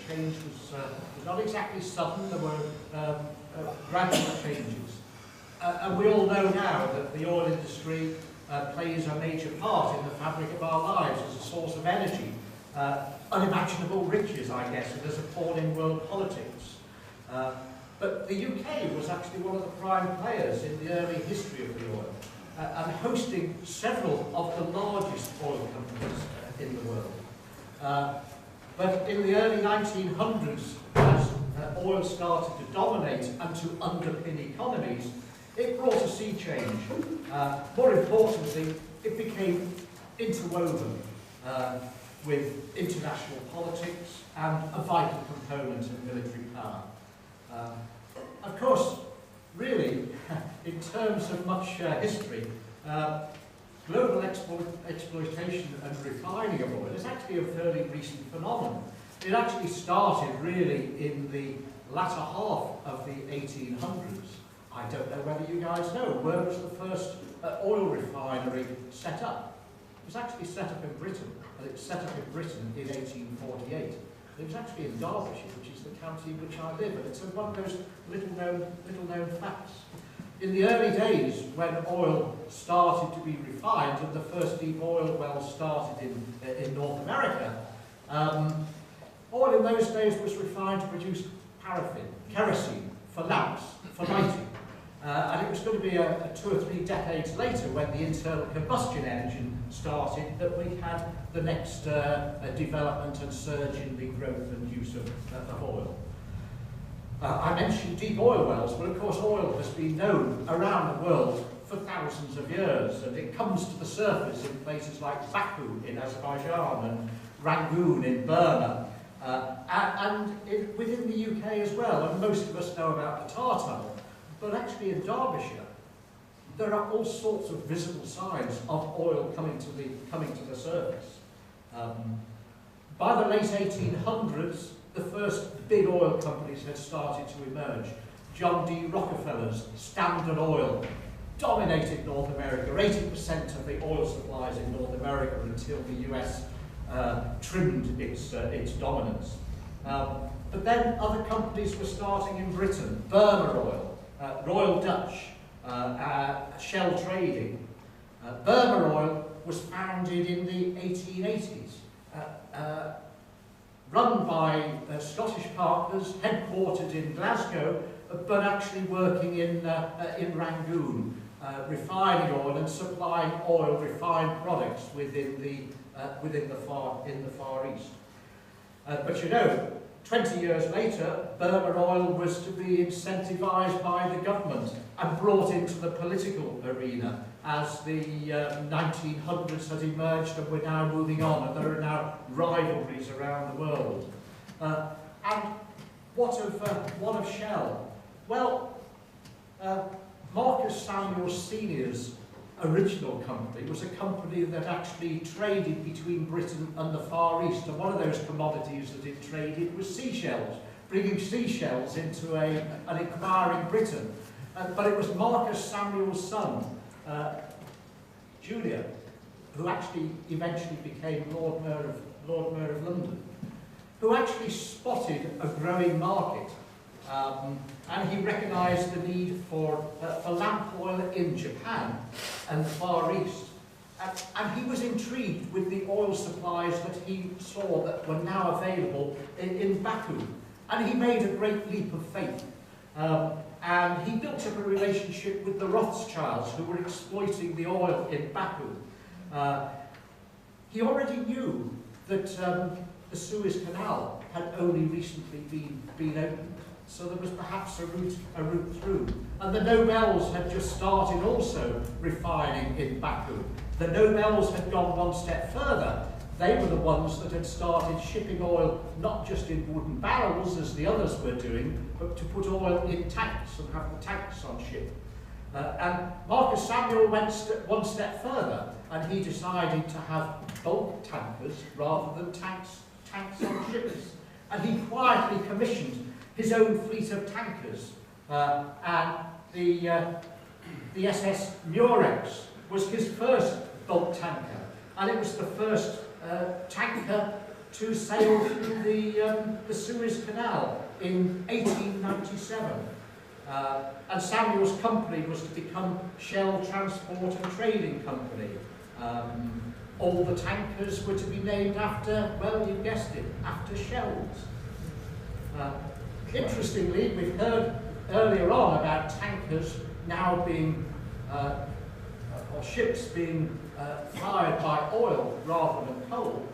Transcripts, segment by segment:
change was not exactly sudden. There were gradual changes. And we all know now that the oil industry plays a major part in the fabric of our lives as a source of energy, unimaginable riches, I guess, and as appalling world politics. But the UK was actually one of the prime players in the early history of the oil, and hosting several of the largest oil companies in the world. But in the early 1900s, as oil started to dominate and to underpin economies, it brought a sea change. More importantly, it became interwoven with international politics and a vital component of military power. Of course, really, in terms of much history, global exploitation and refining of oil is actually a fairly recent phenomenon. It actually started really in the latter half of the 1800s. I don't know whether you guys know, where was the first oil refinery set up? It was actually set up in Britain, and it was set up in Britain in 1848. It was actually in Derbyshire, which is the county in which I live, and it's one of those little known facts. In the early days, when oil started to be refined, and the first deep oil wells started in North America, oil in those days was refined to produce paraffin, kerosene, for lamps, for lighting. And it was going to be 2 or 3 decades later, when the internal combustion engine started, that we had the next development and surge in the growth and use of oil. I mentioned deep oil wells, but of course oil has been known around the world for thousands of years, and it comes to the surface in places like Baku in Azerbaijan and Rangoon in Burma, and within the UK as well. And most of us know about the tar tunnel, but actually in Derbyshire there are all sorts of visible signs of oil coming to the surface. By the late 1800s, the first big oil companies had started to emerge. John D. Rockefeller's Standard Oil dominated North America, 80% of the oil supplies in North America, until the US trimmed its dominance. But then other companies were starting in Britain: Burma Oil, Royal Dutch, Shell Trading. Burma Oil was founded in the 1880s. Run by Scottish partners, headquartered in Glasgow, but actually working in Rangoon, refining oil and supplying oil refined products within the Far East. But you know, 20 years later, Burma Oil was to be incentivised by the government and brought into the political arena as the 1900s had emerged, and we're now moving on, and there are now rivalries around the world. And what of Shell? Well, Marcus Samuel Sr.'s original company was a company that actually traded between Britain and the Far East, and one of those commodities that it traded was seashells, bringing seashells into an inquiring Britain. But it was Marcus Samuel's son, Julia, who actually eventually became Lord Mayor of London, who actually spotted a growing market, and he recognised the need for lamp oil in Japan and the Far East. And he was intrigued with the oil supplies that he saw that were now available in Baku. And he made a great leap of faith. And he built up a relationship with the Rothschilds, who were exploiting the oil in Baku. He already knew that the Suez Canal had only recently been opened, so there was perhaps a route through. And the Nobels had just started also refining in Baku. The Nobels had gone one step further. They were the ones that had started shipping oil not just in wooden barrels, as the others were doing, but to put oil in tanks and have the tanks on ship. And Marcus Samuel went one step further, and he decided to have bulk tankers rather than tanks on ships. And he quietly commissioned his own fleet of tankers, and the SS Murex was his first bulk tanker, and it was the first tanker to sail through the Suez Canal in 1897. And Samuel's company was to become Shell Transport and Trading Company. All the tankers were to be named after, well, you guessed it, after shells. Interestingly, we've heard earlier on about tankers now being, or ships being fired by oil rather than coal.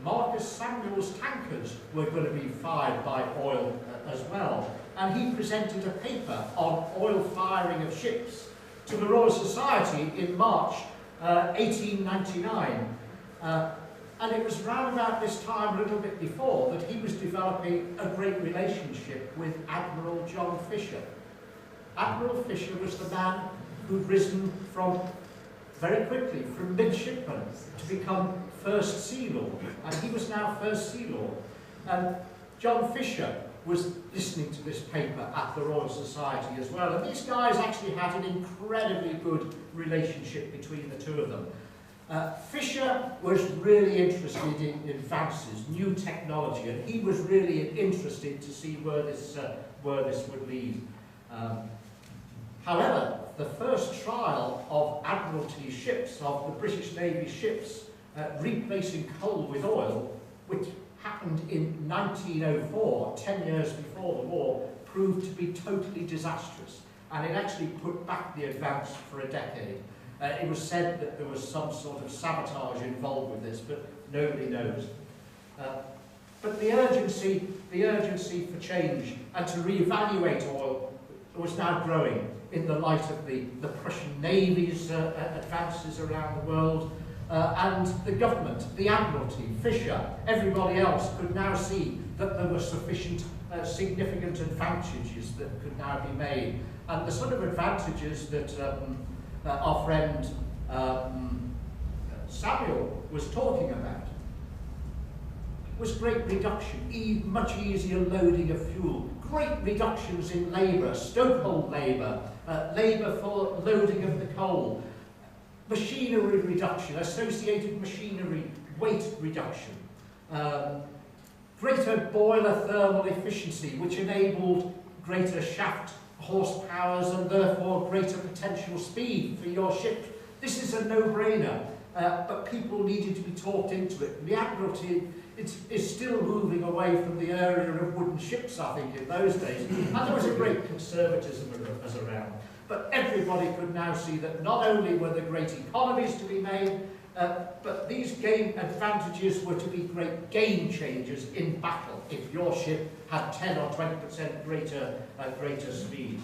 Marcus Samuel's tankers were going to be fired by oil as well. And he presented a paper on oil firing of ships to the Royal Society in March 1899. And it was round about this time, a little bit before, that he was developing a great relationship with Admiral John Fisher. Admiral Fisher was the man who'd risen from, very quickly, from midshipman to become First Sea Lord. And he was now First Sea Lord. And John Fisher was listening to this paper at the Royal Society as well. And these guys actually had an incredibly good relationship between the two of them. Fisher was really interested in advances, new technology, and he was really interested to see where this would lead. However, the first trial of Admiralty ships, of the British Navy ships, replacing coal with oil, which happened in 1904, 10 years before the war, proved to be totally disastrous, and it actually put back the advance for a decade. It was said that there was some sort of sabotage involved with this, but nobody knows. But the urgency for change and to reevaluate oil was now growing in the light of the Prussian Navy's advances around the world, and the government, the Admiralty, Fisher, everybody else could now see that there were sufficient significant advantages that could now be made. And the sort of advantages that our friend Samuel was talking about was great reduction, much easier loading of fuel, great reductions in labour, stokehold labour, labour for loading of the coal, machinery reduction, associated machinery weight reduction, greater boiler thermal efficiency, which enabled greater shaft horsepowers and therefore greater potential speed for your ship. This is a no-brainer, but people needed to be talked into it. The Admiralty is still moving away from the area of wooden ships, I think, in those days, and there was a great conservatism around. But everybody could now see that not only were there great economies to be made, but these game advantages were to be great game changers in battle if your ship had 10 or 20% greater speed.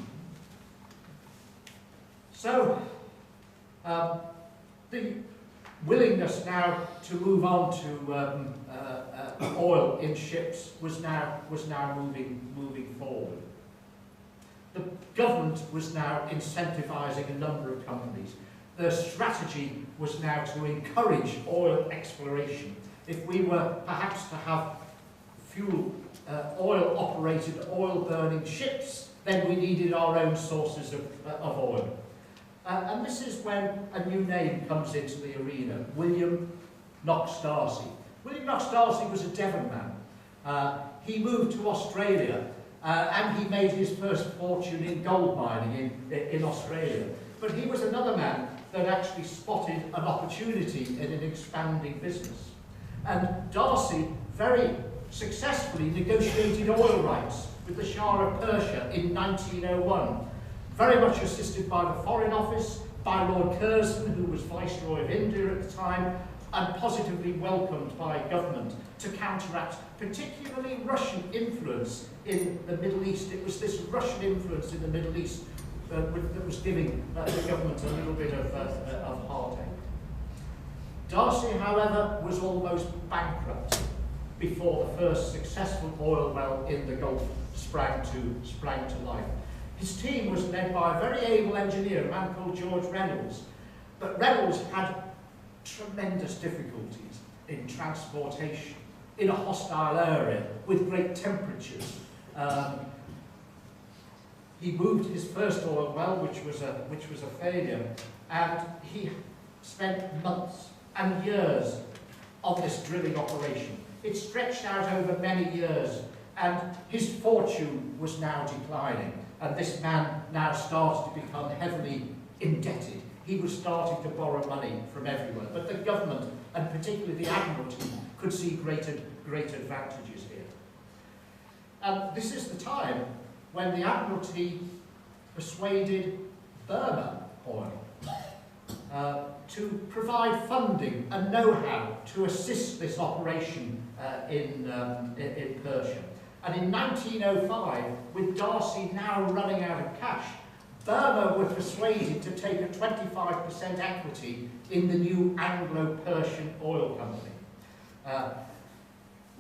So the willingness now to move on to oil in ships was now moving forward. The government was now incentivising a number of companies. Their strategy was now to encourage oil exploration. If we were perhaps to have oil-operated, oil-burning ships, then we needed our own sources of oil. And this is when a new name comes into the arena, William Knox Darcy. William Knox Darcy was a Devon man. He moved to Australia and he made his first fortune in gold mining in Australia. But he was another man that actually spotted an opportunity in an expanding business. And Darcy very successfully negotiated oil rights with the Shah of Persia in 1901, very much assisted by the Foreign Office, by Lord Curzon, who was Viceroy of India at the time, and positively welcomed by government to counteract particularly Russian influence in the Middle East. It was this Russian influence in the Middle East that was giving the government a little bit of heartache. Darcy, however, was almost bankrupt before the first successful oil well in the Gulf sprang to life. His team was led by a very able engineer, a man called George Reynolds. But Reynolds had tremendous difficulties in transportation, in a hostile area, with great temperatures. He moved his first oil well, which was a failure, and he spent months and years on this drilling operation. It stretched out over many years, and his fortune was now declining, and this man now started to become heavily indebted. He was starting to borrow money from everywhere, but the government, and particularly the Admiralty, could see great advantages here. And this is the time when the Admiralty persuaded Burma Oil to provide funding and know-how to assist this operation in Persia. And in 1905, with Darcy now running out of cash, Burma were persuaded to take a 25% equity in the new Anglo-Persian Oil Company.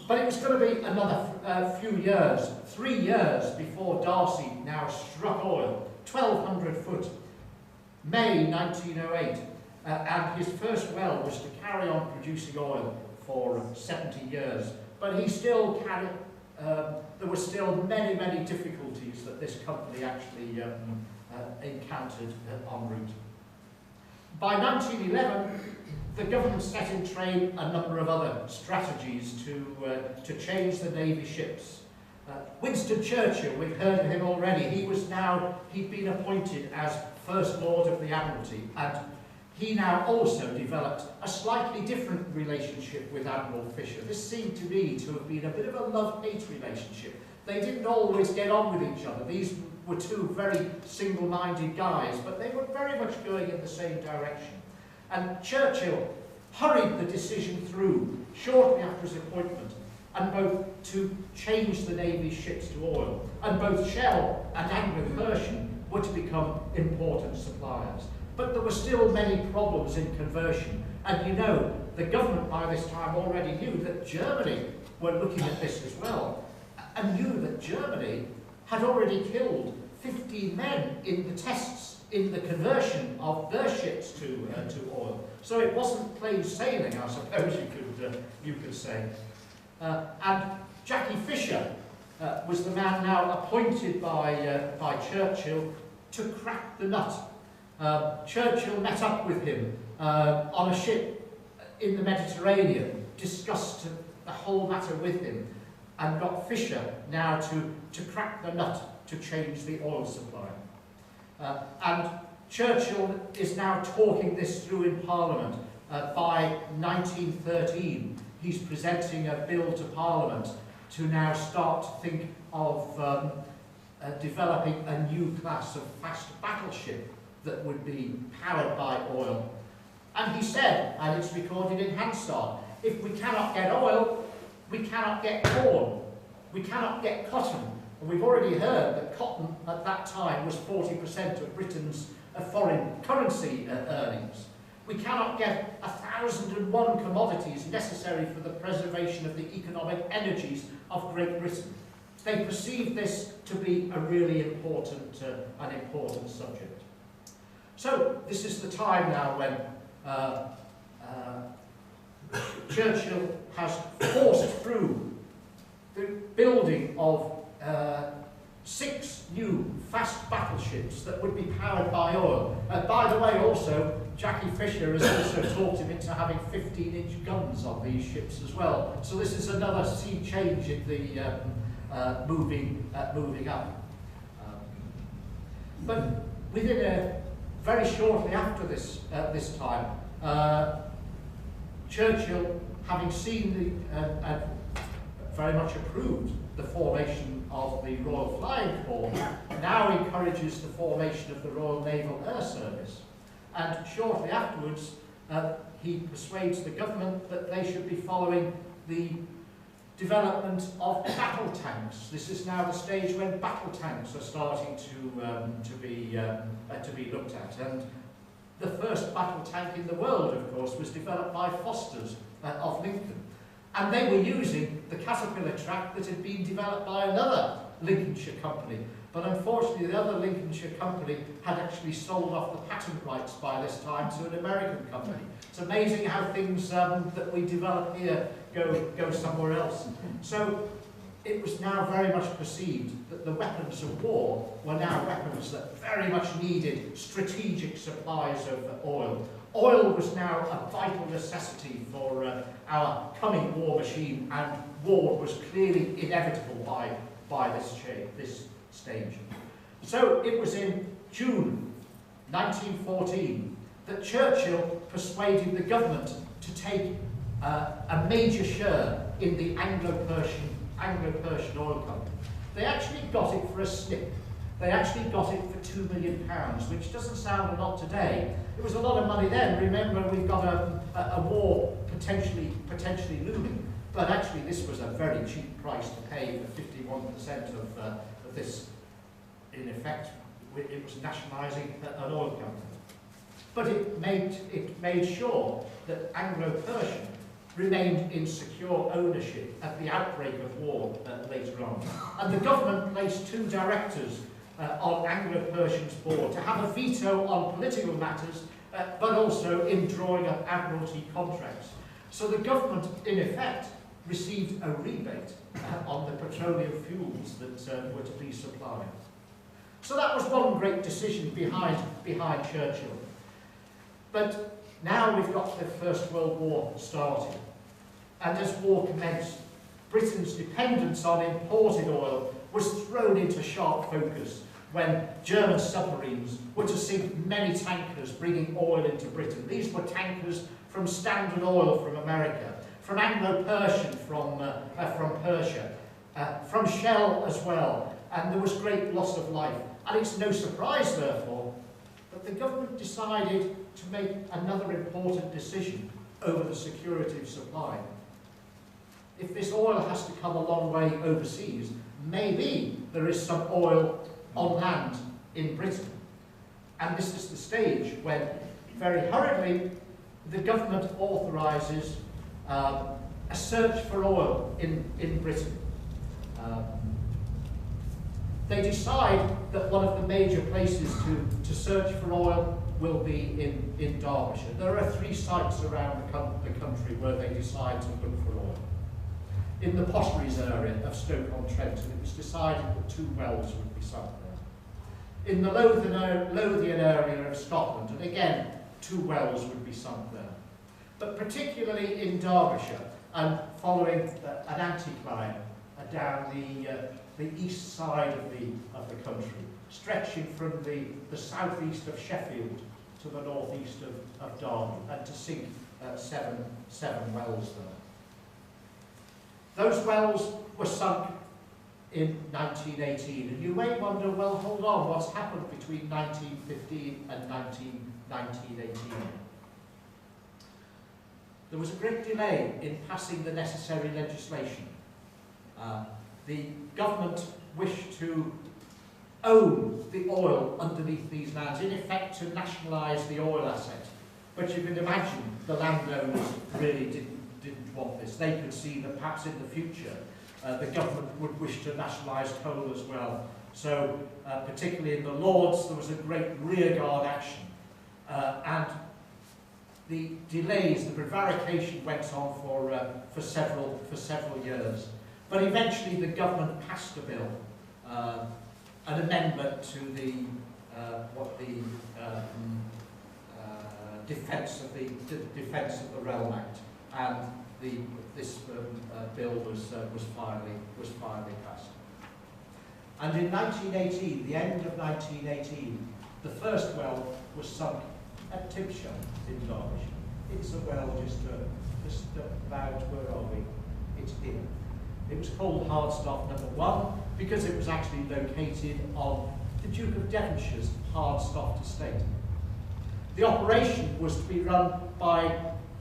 But it was going to be another few years, 3 years, before Darcy now struck oil, 1,200 foot, May 1908, and his first well was to carry on producing oil for 70 years. But he still carried, there were still many, many difficulties that this company actually encountered en route. By 1911, the government set in train a number of other strategies to change the Navy ships. Winston Churchill, we've heard of him already, he'd been appointed as First Lord of the Admiralty, and he now also developed a slightly different relationship with Admiral Fisher. This seemed to me to have been a bit of a love-hate relationship. They didn't always get on with each other. These were two very single-minded guys, but they were very much going in the same direction. And Churchill hurried the decision through shortly after his appointment, and both to change the Navy's ships to oil, and both Shell and Anglo-Persian were to become important suppliers. But there were still many problems in conversion, and you know, the government by this time already knew that Germany were looking at this as well, and knew that Germany had already killed 15 men in the tests in the conversion of their ships to oil. So it wasn't plain sailing, I suppose you could say. And Jackie Fisher was the man now appointed by Churchill to crack the nut. Churchill met up with him on a ship in the Mediterranean, discussed the whole matter with him, and got Fisher now to crack the nut to change the oil supply. And Churchill is now talking this through in Parliament. By 1913, he's presenting a bill to Parliament to now start to think of developing a new class of fast battleship that would be powered by oil. And he said, and it's recorded in Hansard, if we cannot get oil, we cannot get corn, we cannot get cotton. And we've already heard that cotton at that time was 40% of Britain's foreign currency earnings. We cannot get 1,001 commodities necessary for the preservation of the economic energies of Great Britain. They perceived this to be a really important subject. So this is the time now when Churchill has forced through the building of 6 new fast battleships that would be powered by oil. By the way, also, Jackie Fisher has also talked him into having 15-inch guns on these ships as well. So this is another sea change in the moving up. But within very shortly after this time, Churchill, having seen and very much approved the formation of the Royal Flying Corps, now encourages the formation of the Royal Naval Air Service. And shortly afterwards, he persuades the government that they should be following the development of battle tanks. This is now the stage when battle tanks are starting to be looked at. And the first battle tank in the world, of course, was developed by Foster's of Lincoln. And they were using the Caterpillar track that had been developed by another Lincolnshire company. But unfortunately, the other Lincolnshire company had actually sold off the patent rights by this time to an American company. It's amazing how things that we develop here go somewhere else. So it was now very much perceived that the weapons of war were now weapons that very much needed strategic supplies of oil. Oil was now a vital necessity for our coming war machine, and war was clearly inevitable by this stage. So it was in June 1914 that Churchill persuaded the government to take a major share in the Anglo-Persian oil company. They actually got it for a snip. They actually got it for £2 million, which doesn't sound a lot today. It was a lot of money then. Remember, we've got a war potentially looming. But actually, this was a very cheap price to pay for 51% of this. In effect, it was nationalising an oil company. But it made sure that Anglo-Persian remained in secure ownership at the outbreak of war later on. And the government placed 2 directors on Anglo-Persian's board to have a veto on political matters, but also in drawing up admiralty contracts. So the government, in effect, received a rebate on the petroleum fuels that were to be supplied. So that was one great decision behind Churchill. But now we've got the First World War started. And as war commenced, Britain's dependence on imported oil was thrown into sharp focus when German submarines were to sink many tankers bringing oil into Britain. These were tankers from Standard Oil from America, from Anglo-Persian from Persia, from Shell as well, and there was great loss of life. And it's no surprise, therefore, that the government decided to make another important decision over the security of supply. If this oil has to come a long way overseas, maybe there is some oil on land in Britain. And this is the stage when, very hurriedly, the government authorises a search for oil in Britain. They decide that one of the major places to search for oil will be in Derbyshire. There are 3 sites around the country where they decide to look for oil. In the Potteries area of Stoke-on-Trent, and it was decided that 2 wells would be sunk there. In the Lothian area of Scotland, and again, 2 wells would be sunk there. But particularly in Derbyshire, and following an anticline down the east side of the country, stretching from the southeast of Sheffield to the northeast of Derby, and to sink 7 wells there. Those wells were sunk in 1918, and you may wonder, well, hold on, what's happened between 1915 and 1918? There was a great delay in passing the necessary legislation. The government wished to own the oil underneath these lands, in effect to nationalise the oil asset. But you can imagine the landowners really didn't want this. They could see that perhaps in the future the government would wish to nationalise coal as well. So particularly in the Lords there was a great rearguard action, and the delays, the prevarication went on for several years. But eventually the government passed a bill, an amendment to the Defence of the Realm Act, and this bill was finally passed. And in 1918, the end of 1918, the first well was sunk at Tibshire in Derbyshire. It's a well just about, where are we? It's here. It was called Hardstaff No. 1 because it was actually located on the Duke of Devonshire's Hardstaff estate. The operation was to be run by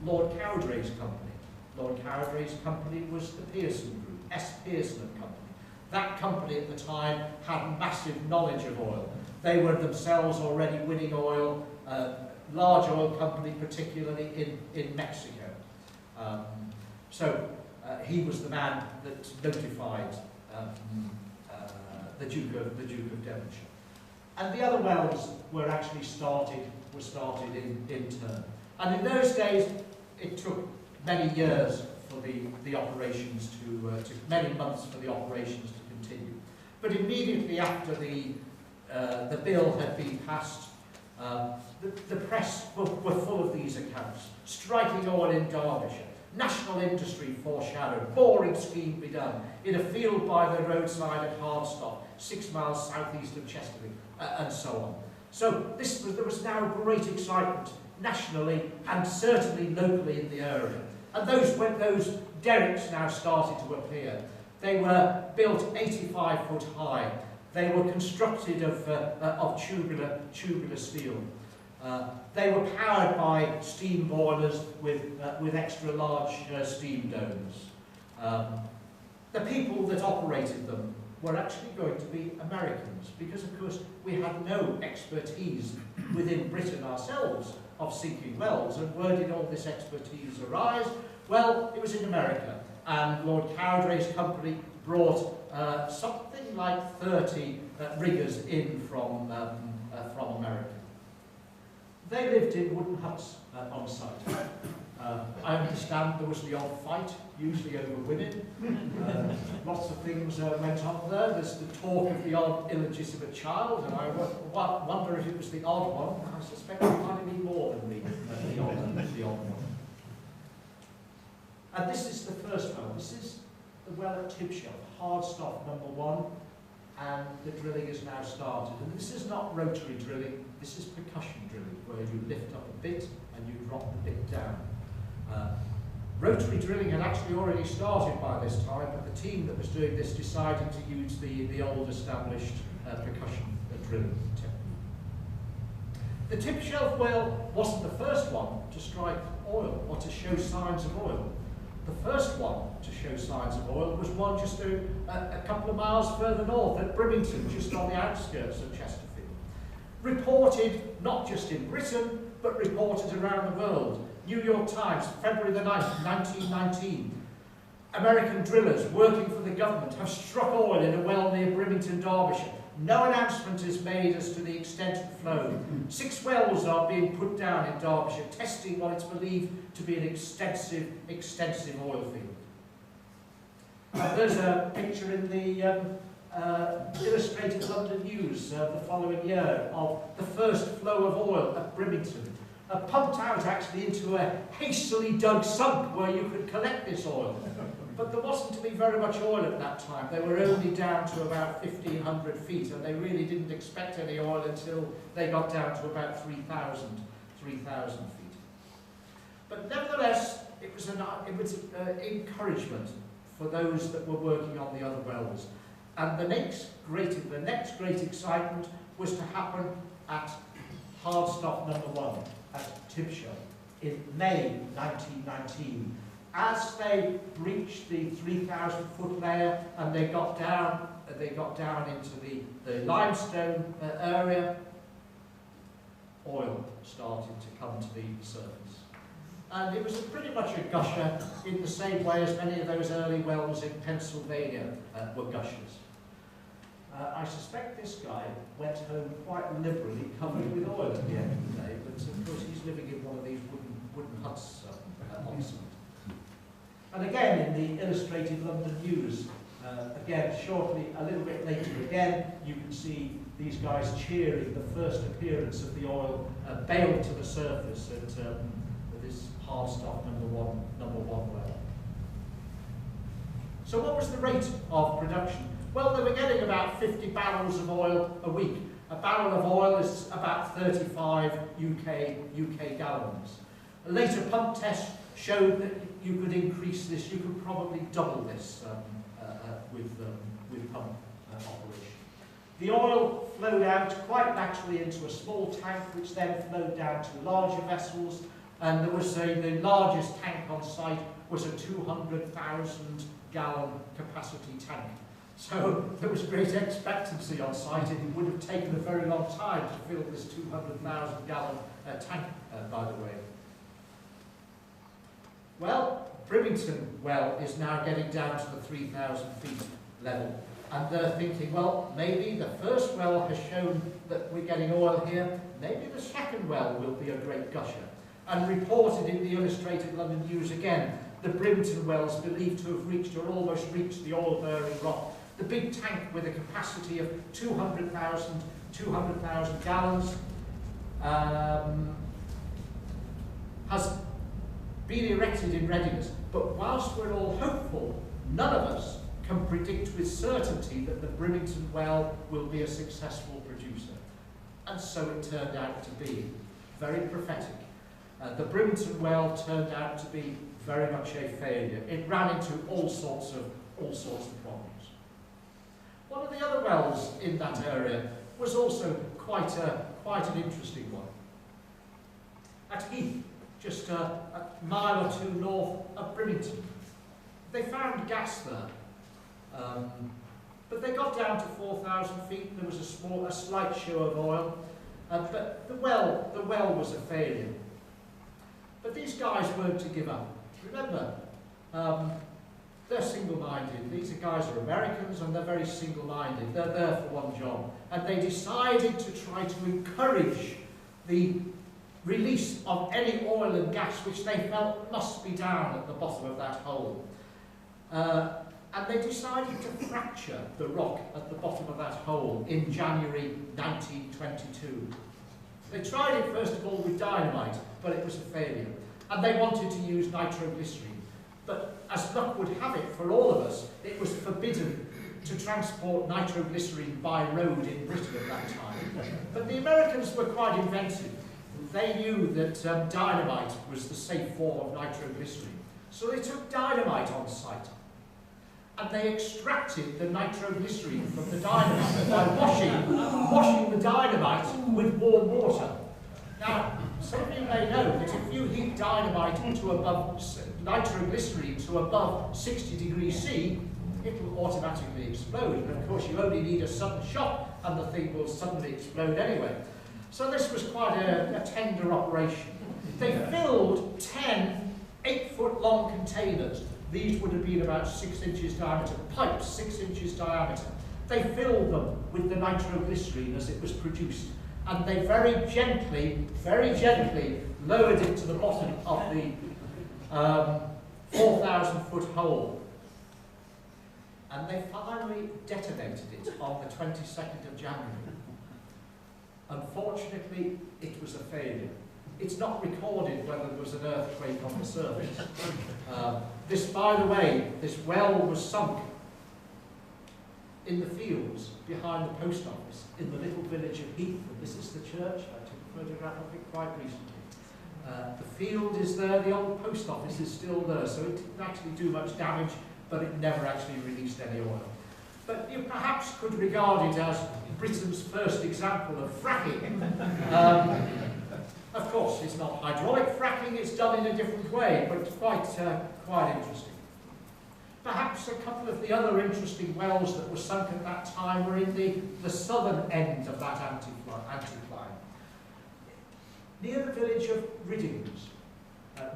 Lord Cowdray's company. Lord Cowdray's company was the Pearson Group, S. Pearson and Company. That company at the time had massive knowledge of oil. They were themselves already winning oil, large oil company, particularly in Mexico. So he was the man that notified the Duke of Devonshire. And the other wells were actually started in turn. And in those days, it took many years for the operations to many months for the operations to continue. But immediately after the bill had been passed, The press were full of these accounts. Striking oil in Derbyshire, national industry foreshadowed, boring scheme begun, in a field by the roadside at Hardstock, 6 miles southeast of Chesterfield, and so on. So there was now great excitement nationally and certainly locally in the area. And those derricks now started to appear. They were built 85 foot high. They were constructed of tubular steel. They were powered by steam boilers with extra large steam domes. The people that operated them were actually going to be Americans, because of course we had no expertise within Britain ourselves of sinking wells. And where did all this expertise arise? Well, it was in America, and Lord Cowdray's company brought something like 30 riggers in from America. They lived in wooden huts on site. I understand there was the odd fight, usually over women. Lots of things went on there. There's the talk of the odd illegitimate child, and I wonder if it was the odd one. I suspect it might have been more than the odd one. And this is the first well. This is the well at Tibshelf, Hardstock #1, and the drilling is now started. And this is not rotary drilling, this is percussion drilling, where you lift up a bit and you drop the bit down. Rotary drilling had actually already started by this time, but the team that was doing this decided to use the old established percussion drilling technique. The Tibshelf well wasn't the first one to strike oil or to show signs of oil. The first one to show signs of oil was one just a couple of miles further north at Brimington, just on the outskirts of Chesterfield. Reported not just in Britain, but reported around the world. New York Times, February the 9th, 1919. American drillers working for the government have struck oil in a well near Brimington, Derbyshire. No announcement is made as to the extent of the flow. 6 wells are being put down in Derbyshire, testing what is believed to be an extensive oil field. There's a picture in the Illustrated London News the following year of the first flow of oil at Brimington. Pumped out actually into a hastily dug sump where you could collect this oil. But there wasn't to be very much oil at that time. They were only down to about 1,500 feet, and they really didn't expect any oil until they got down to about 3,000 feet. But nevertheless, it was encouragement for those that were working on the other wells. And the next great excitement was to happen at Hardstock #1 at Tibshelf in May 1919. As they breached the 3,000 foot layer and they got down into the limestone area, oil started to come to the surface. And it was pretty much a gusher in the same way as many of those early wells in Pennsylvania were gushers. I suspect this guy went home quite liberally covered with oil at the end of the day, but of course he's living in one of these wooden huts on site. And again, in the Illustrated London News, again, shortly, a little bit later again, you can see these guys cheering the first appearance of the oil bailed to the surface at this Hardstock #1 well. So what was the rate of production? Well, they were getting about 50 barrels of oil a week. A barrel of oil is about 35 UK gallons. A later pump test showed that you could increase this, you could probably double this with pump operation. The oil flowed out quite naturally into a small tank, which then flowed down to larger vessels, and there was the largest tank on site was a 200,000 gallon capacity tank. So there was great expectancy on site, and it would have taken a very long time to fill this 200,000 gallon tank, by the way. Well, Brimington well is now getting down to the 3,000 feet level, and they're thinking, well, maybe the first well has shown that we're getting oil here, maybe the second well will be a great gusher. And reported in the Illustrated London News again, the Brimington wells believed to have reached or almost reached the oil-bearing rock. The big tank with a capacity of 200,000 gallons has been erected in readiness. But whilst we're all hopeful, none of us can predict with certainty that the Brimington well will be a successful producer. And so it turned out to be. Very prophetic. The Brimington well turned out to be very much a failure. It ran into all sorts of problems. One of the other wells in that area was also quite an interesting one. At Heath, just a mile or two north of Brimington. They found gas there, but they got down to 4,000 feet. There was a slight show of oil, but the well was a failure. But these guys weren't to give up. Remember, they're single-minded. These guys are Americans and they're very single-minded. They're there for one job. And they decided to try to encourage the release of any oil and gas which they felt must be down at the bottom of that hole. And they decided to fracture the rock at the bottom of that hole in January 1922. They tried it first of all with dynamite, but it was a failure. And they wanted to use nitroglycerine. But as luck would have it for all of us, it was forbidden to transport nitroglycerine by road in Britain at that time. But the Americans were quite inventive. They knew that dynamite was the safe form of nitroglycerine. So they took dynamite on site. And they extracted the nitroglycerine from the dynamite by washing the dynamite with warm water. Now, some of you may know that if you heat dynamite to above nitroglycerine to above 60 degrees C, it will automatically explode. And of course, you only need a sudden shock, and the thing will suddenly explode anyway. So this was quite a tender operation. They filled 10 8-foot-long containers. These would have been about 6 inches diameter, pipes 6 inches diameter. They filled them with the nitroglycerine as it was produced, and they very gently lowered it to the bottom of the 4,000-foot hole. And they finally detonated it on the 22nd of January. Unfortunately, it was a failure. It's not recorded whether there was an earthquake on the surface. By the way, this well was sunk in the fields behind the post office in the little village of Heath. This is the church. I took a photograph of it quite recently. The field is there, the old post office is still there, so it didn't actually do much damage, but it never actually released any oil. But you perhaps could regard it as Britain's first example of fracking. Of course, it's not hydraulic fracking, it's done in a different way, but it's quite interesting. Perhaps a couple of the other interesting wells that were sunk at that time were in the southern end of that anticline. Near the village of Riddings.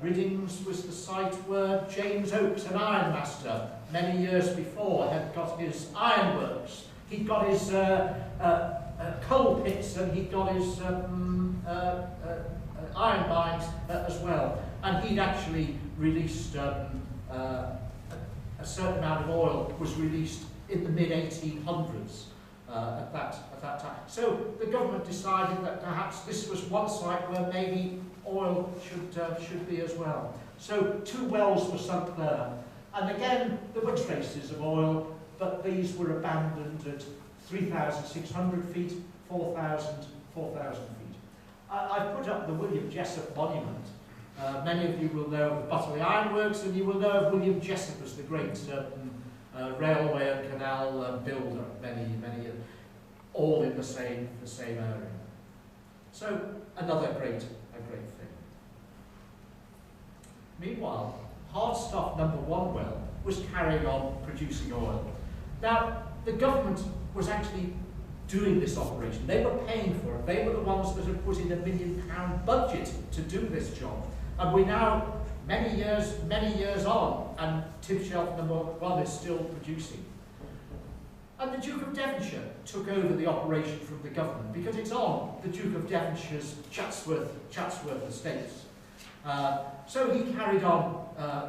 Riddings was the site where James Oakes, an ironmaster, many years before had got his ironworks. He'd got his coal pits and he'd got his iron mines as well. And he'd actually released a certain amount of oil was released in the mid-1800s at that time. So the government decided that perhaps this was one site where maybe oil should be as well. So 2 wells were sunk there. And again, there were traces of oil, but these were abandoned at 3,600 feet, 4,000 feet. I've put up the William Jessup Monument. Many of you will know of the Butterley Ironworks, and you will know of William Jessup as the great railway and canal builder, many years, all in the same area. So another great thing. Meanwhile, Hardstuff number 1 well was carrying on producing oil. Now, the government was actually doing this operation. They were paying for it. They were the ones that had put in £1 million budget to do this job. And we're now many years on, and Tib Shelf number 1 is still producing. And the Duke of Devonshire took over the operation from the government because it's on the Duke of Devonshire's Chatsworth estates. So he carried on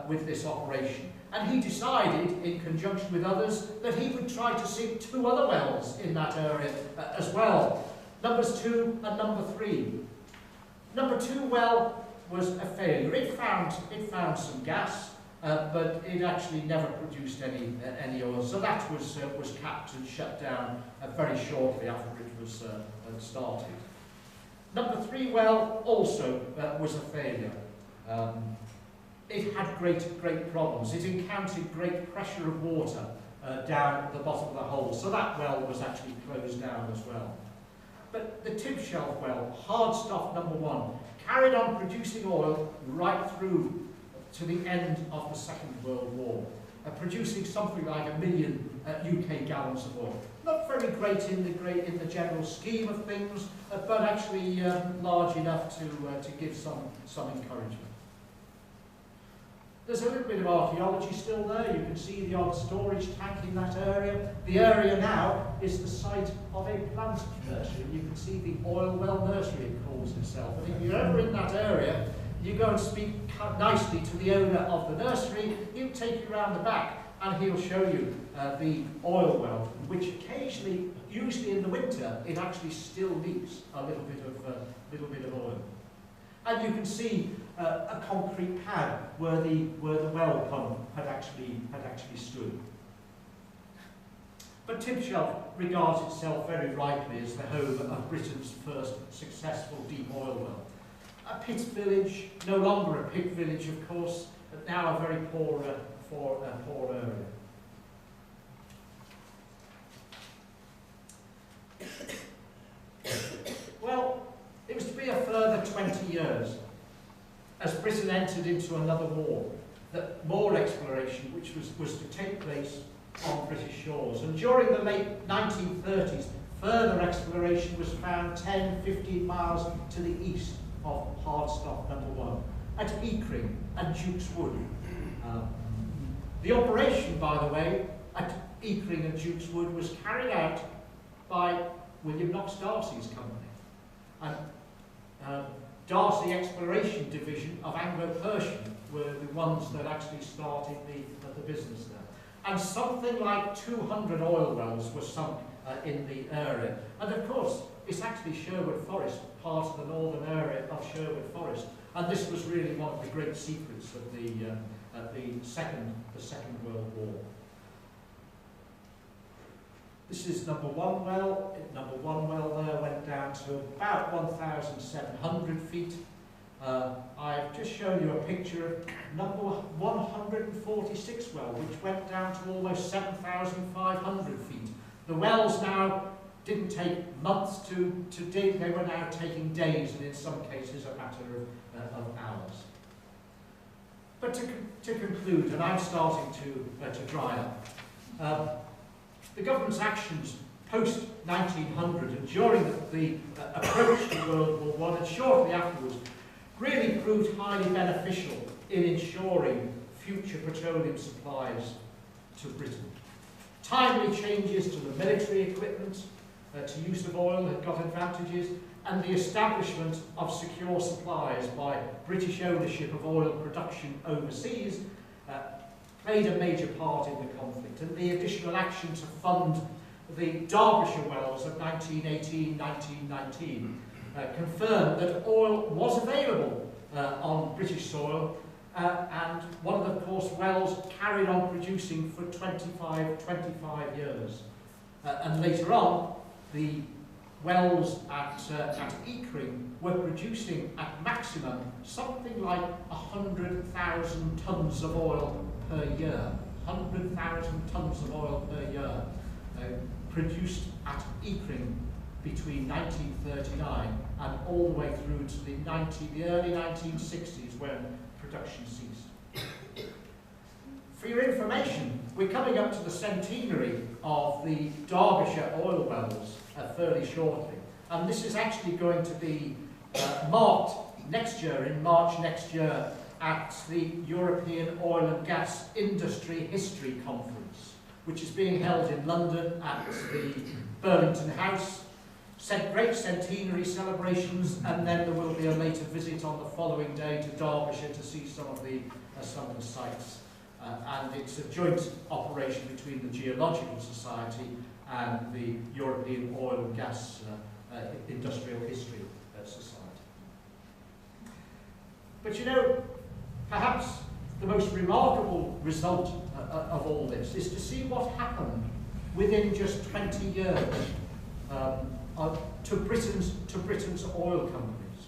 with this operation. And he decided, in conjunction with others, that he would try to sink 2 other wells in that area as well. Numbers 2 and number 3. Number 2 well was a failure. It found some gas, but it actually never produced any oil. So that was capped and shut down very shortly after it was started. Number 3 well also was a failure. It had great problems. It encountered great pressure of water down at the bottom of the hole, so that well was actually closed down as well. But the Tib Shelf well, hard stuff number 1, carried on producing oil right through to the end of the Second World War, producing something like 1 million UK gallons of oil. Not very great in the general scheme of things, but actually large enough to give some encouragement. There's a little bit of archaeology still there. You can see the odd storage tank in that area. The area now is the site of a plant nursery. You can see the oil well nursery, it calls itself. And if you're ever in that area, you go and speak nicely to the owner of the nursery. He'll take you around the back and he'll show you the oil well, which occasionally, usually in the winter, it actually still leaks a little bit of oil. And you can see a concrete pad where the well pump had actually stood. But Tib Shelf regards itself very rightly as the home of Britain's first successful deep oil well. A pit village, no longer a pit village of course, but now a very poor area. Well, it was to be a further 20 years as Britain entered into another war, that more exploration which was to take place on British shores. And during the late 1930s, further exploration was found 10-15 miles to the east of hard stop number 1, at Eakring and Duke's Wood. The operation, by the way, at Eakring and Duke's Wood was carried out by William Knox Darcy's company. And Darcy Exploration Division of Anglo-Persian were the ones that actually started the business there. And something like 200 oil wells were sunk in the area. And of course, it's actually Sherwood Forest, part of the northern area of Sherwood Forest. And this was really one of the great secrets of the Second World War. This is number 1 well. Number 1 well there went down to about 1,700 feet. I've just shown you a picture of number 146 well, which went down to almost 7,500 feet. The wells now didn't take months to dig, they were now taking days, and in some cases a matter of hours. But to conclude, and I'm starting to dry up, the government's actions post-1900 and during the approach to World War I and shortly afterwards really proved highly beneficial in ensuring future petroleum supplies to Britain. Timely changes to the military equipment, to use of oil had got advantages, and the establishment of secure supplies by British ownership of oil production overseas played a major part in the conflict, and the additional action to fund the Derbyshire wells of 1918-1919 confirmed that oil was available on British soil, and one of the course wells carried on producing for 25 years. And later on, the wells at Eakring were producing at maximum something like 100,000 tonnes of oil per year. 100,000 tonnes of oil per year produced at Eakring between 1939 and all the way through to the early 1960s when production ceased. For your information, we're coming up to the centenary of the Derbyshire oil wells fairly shortly, and this is actually going to be marked next year, in March next year, at the European Oil and Gas Industry History Conference, which is being held in London at the Burlington House. Great centenary celebrations, and then there will be a later visit on the following day to Derbyshire to see some of the sites. And it's a joint operation between the Geological Society and the European Oil and Gas Industrial History Society. But you know, perhaps the most remarkable result of all this is to see what happened within just 20 years to Britain's oil companies,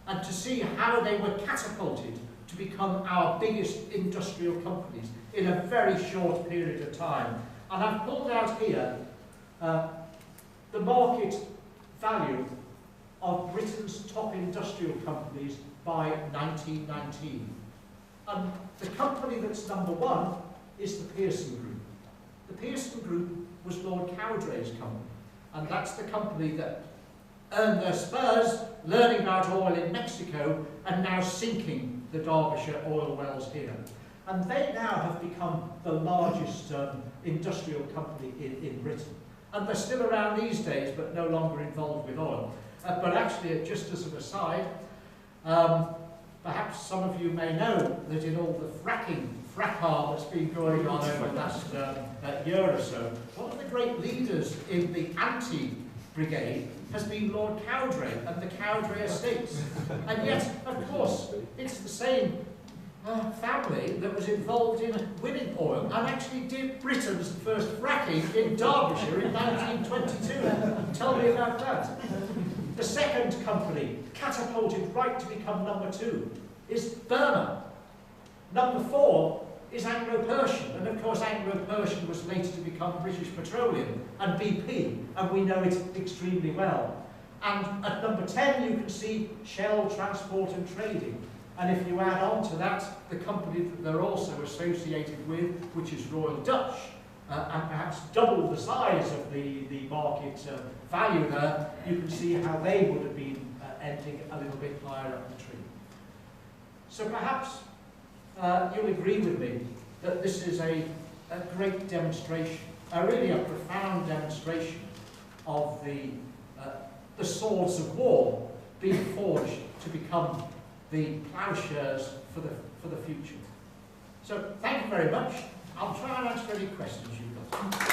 and to see how they were catapulted to become our biggest industrial companies in a very short period of time. And I've pulled out here the market value of Britain's top industrial companies by 1919. And the company that's number one is the Pearson Group. The Pearson Group was Lord Cowdray's company, and that's the company that earned their spurs learning about oil in Mexico and now sinking the Derbyshire oil wells here. And they now have become the largest industrial company in Britain. And they're still around these days, but no longer involved with oil. But actually, just as an aside, perhaps some of you may know that in all the fracas that's been going on over the last year or so, one of the great leaders in the anti-brigade has been Lord Cowdray and the Cowdray estates. And yet, of course, it's the same family that was involved in winning oil and actually did Britain's first fracking in Derbyshire in 1922. Tell me about that. The second company, catapulted right to become number two, is Burma. Number four is Anglo-Persian, and of course Anglo-Persian was later to become British Petroleum and BP, and we know it extremely well. And at number 10 you can see Shell Transport and Trading. And if you add on to that the company that they're also associated with, which is Royal Dutch, and perhaps double the size of the market value there, you can see how they would have been ending a little bit higher up the tree. So perhaps you'll agree with me that this is a great demonstration, really a profound demonstration of the swords of war being forged to become the ploughshares for the future. So thank you very much. I'll try and answer any questions you've got.